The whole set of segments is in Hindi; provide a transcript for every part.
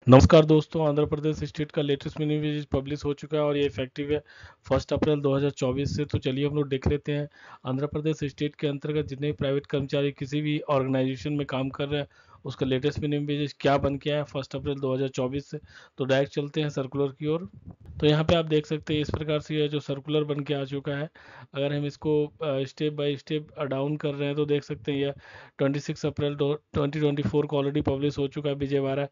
नमस्कार दोस्तों, आंध्र प्रदेश स्टेट का लेटेस्ट मिनी बजट पब्लिश हो चुका है और ये इफेक्टिव है 1 अप्रैल 2024 से। तो चलिए हम लोग देख लेते हैं आंध्र प्रदेश स्टेट के अंतर्गत जितने भी प्राइवेट कर्मचारी किसी भी ऑर्गेनाइजेशन में काम कर रहे हैं उसका लेटेस्ट मिनिमम वेजेस क्या बन के आया 1 अप्रैल 2024 से। तो डायरेक्ट चलते हैं सर्कुलर की ओर। तो यहाँ पे आप देख सकते हैं इस प्रकार से ये जो सर्कुलर बन के आ चुका है। अगर हम इसको स्टेप बाय स्टेप डाउन कर रहे हैं तो देख सकते हैं यह 26 अप्रैल 2024 को ऑलरेडी पब्लिश हो चुका है। विजयवाड़ा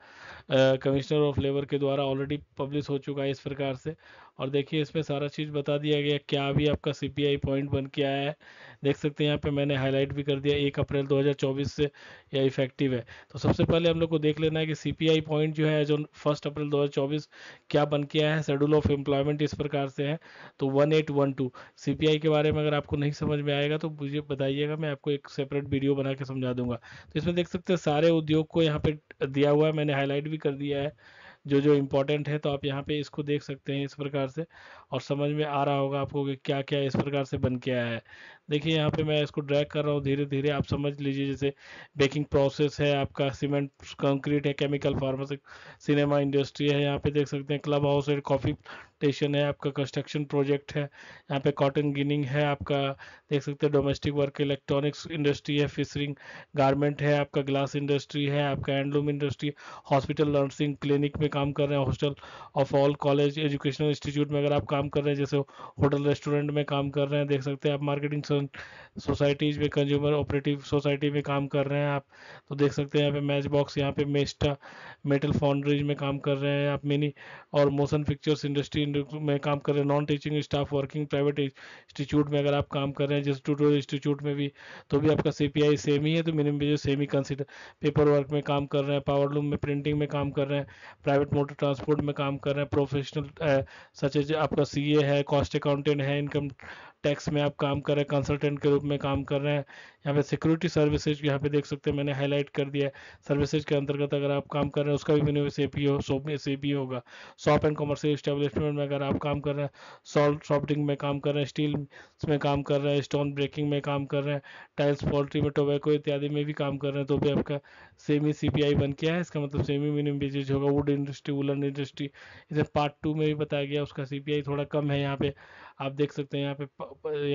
कमिश्नर ऑफ लेबर के द्वारा ऑलरेडी पब्लिश हो चुका है इस प्रकार से। और देखिए इसमें सारा चीज़ बता दिया गया क्या भी आपका सीपीआई पॉइंट बन के आया है। देख सकते हैं यहाँ पे मैंने हाईलाइट भी कर दिया 1 अप्रैल 2024 से यह इफेक्टिव है। तो सबसे पहले हम लोग को देख लेना है कि सीपीआई पॉइंट जो है जो 1 अप्रैल 2024 क्या बन के आया है। शेड्यूल ऑफ एम्प्लॉयमेंट इस प्रकार से है। तो 1812 सीपीआई के बारे में अगर आपको नहीं समझ में आएगा तो मुझे बताइएगा, मैं आपको एक सेपरेट वीडियो बना के समझा दूंगा। तो इसमें देख सकते हैं सारे उद्योग को यहाँ पे दिया हुआ है, मैंने हाईलाइट भी कर दिया है जो जो इम्पोर्टेंट है। तो आप यहाँ पे इसको देख सकते हैं इस प्रकार से और समझ में आ रहा होगा आपको कि क्या क्या इस प्रकार से बन के आया है। देखिए यहाँ पे मैं इसको ड्रैग कर रहा हूँ धीरे धीरे, आप समझ लीजिए। जैसे बेकिंग प्रोसेस है, आपका सीमेंट कंक्रीट है, केमिकल फार्मासी सिनेमा इंडस्ट्री है, यहाँ पे देख सकते हैं क्लब हाउस है, कॉफी स्टेशन है, आपका कंस्ट्रक्शन प्रोजेक्ट है, यहाँ पे कॉटन गिनिंग है, आपका देख सकते हैं डोमेस्टिक वर्क, इलेक्ट्रॉनिक्स इंडस्ट्री है, फिशरिंग गारमेंट है, आपका ग्लास इंडस्ट्री है, आपका handloom industry, hospital nursing clinic में काम कर रहे हैं, hostel of all college educational institute में अगर आप काम कर रहे हैं, जैसे होटल रेस्टोरेंट में काम कर रहे हैं, देख सकते हैं आप मार्केटिंग सोसाइटीज में, कंज्यूमर ऑपरेटिव सोसाइटी में काम कर रहे हैं आप। तो देख सकते हैं यहाँ पे मैच बॉक्स, यहाँ पे मेस्टा मेटल फाउंड्रीज में काम कर रहे हैं आप, मिनी और मोशन पिक्चर्स इंडस्ट्री में काम कर रहे हैं, non teaching staff working private institute में अगर आप काम कर रहे हैं, जैसे ट्यूटोरियल इंस्टीट्यूट में भी, तो भी आपका सीपीआई सेम ही है। तो मिनिमम वेजेस सेम ही कंसिडर। पेपर वर्क में काम कर रहे हैं, पावर लूम में प्रिंटिंग में काम कर रहे हैं, प्राइवेट मोटर ट्रांसपोर्ट में काम कर रहे हैं, प्रोफेशनल सच एज आपका सीए है, कॉस्ट अकाउंटेंट है, इनकम टैक्स में आप काम कर रहे हैं, कंसल्टेंट के रूप में काम कर रहे हैं। यहाँ पे सिक्योरिटी सर्विसेज यहाँ पे देख सकते हैं मैंने हाईलाइट कर दिया है। सर्विसेज के अंतर्गत अगर आप काम कर रहे हैं उसका भी मिनिमम एपी होगा। शॉप एंड कमर्शियल इस्टेब्लिशमेंट में अगर आप काम कर रहे हैं, सॉल्ट सॉफ्टिंग में काम कर रहे हैं, स्टील में काम कर रहे हैं, स्टोन ब्रेकिंग में काम कर रहे हैं, टाइल्स पोल्ट्री में, टोबैको इत्यादि में भी काम कर रहे हैं, तो भी आपका सेमी सीपीआई बन के है। इसका मतलब सेमी मिनिमम वेजेज होगा। वुड इंडस्ट्री, वुलन इंडस्ट्री, इसे पार्ट 2 में भी बताया गया, उसका सीपीआई थोड़ा कम है। यहाँ पे आप देख सकते हैं, यहाँ पे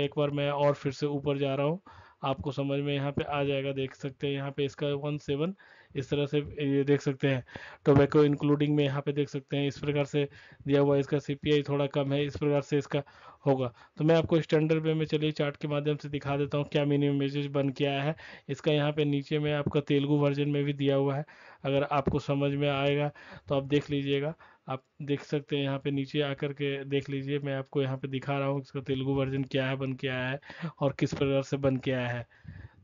एक बार मैं और फिर से ऊपर जा रहा हूँ, आपको समझ में यहाँ पे आ जाएगा। देख सकते हैं यहाँ पे इसका 17 इस तरह से ये देख सकते हैं। टोबैको इंक्लूडिंग में यहाँ पे देख सकते हैं इस प्रकार से दिया हुआ है। इसका सीपीआई थोड़ा कम है, इस प्रकार से इसका होगा। तो मैं आपको स्टैंडर्ड वे में चलिए चार्ट के माध्यम से दिखा देता हूँ क्या मिनिमम वेजेस बन के आया है। इसका यहाँ पे नीचे में आपका तेलुगु वर्जन में भी दिया हुआ है, अगर आपको समझ में आएगा तो आप देख लीजिएगा। आप देख सकते हैं यहाँ पे नीचे आकर के देख लीजिए, मैं आपको यहाँ पे दिखा रहा हूँ इसका तेलुगु वर्जन क्या है, बन के आया है और किस प्रकार से बन के आया है।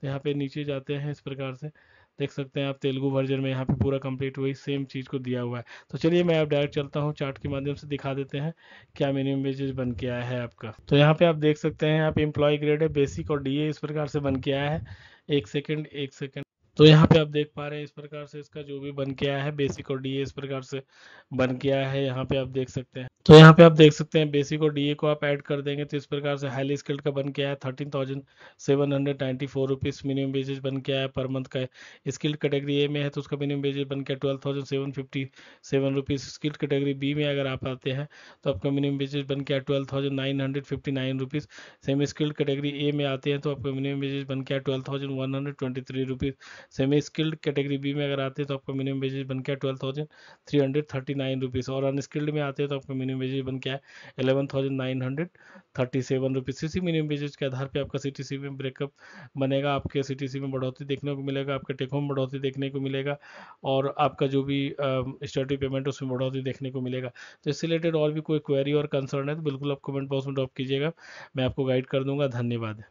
तो यहाँ पे नीचे जाते हैं इस प्रकार से देख सकते हैं आप तेलुगु वर्जन में यहाँ पे पूरा कंप्लीट वही सेम चीज़ को दिया हुआ है। तो चलिए मैं आप डायरेक्ट चलता हूँ चार्ट के माध्यम से दिखा देते हैं क्या मिनिमम वेजेस बन के आया है आपका। तो यहाँ पे आप देख सकते हैं यहाँ पे एम्प्लॉय ग्रेड है, बेसिक और डीए इस प्रकार से बन के आया है। एक सेकेंड। तो यहाँ पे आप देख पा रहे हैं इस प्रकार से इसका जो भी बन के आया है, बेसिक और डीए इस प्रकार से बन के आया है। यहाँ पे आप देख सकते हैं, तो यहाँ पे आप देख सकते हैं बेसिक और डीए को आप ऐड कर देंगे तो इस प्रकार से हाईली स्किल्ड का बन के आया 13,794 रुपीज़ मिनिमम वेजेस बन के आया पर मंथ का। स्किल्ड कैटेगरी ए में है तो उसका मिनिमम वेजेस बन के 12,757 रुपीज़। स्किल्ड कैटेगरी बी में अगर आप आते हैं तो आपका मिनिमम वेजेस बन के 12,959 rupees. Semi skilled category A में आते हैं तो आपका मिनिमम वेजेस बन के 12,123 rupees. Semi skilled category B में अगर आते हैं तो आपका मिनिमम वेजेस बन के 12,339 रुपीज़। और अनस्किल्ड में आते हैं तो आपका मिनिमम वेजेस बन के 11,937 रुपीज़। इसी मिनिमम वेजेस के आधार पे आपका सीटीसी में ब्रेकअप बनेगा, आपके सीटीसी में बढ़ोतरी देखने को मिलेगा, आपके टेक होम बढ़ोतरी देखने को मिलेगा और आपका जो भी स्टडी पेमेंट उसमें बढ़ोतरी देखने को मिलेगा। तो इससे रिलेटेड और भी कोई क्वेरी और कंसर्न है तो बिल्कुल आप कमेंट बॉक्स में ड्रॉप कीजिएगा, मैं आपको गाइड कर दूंगा। धन्यवाद।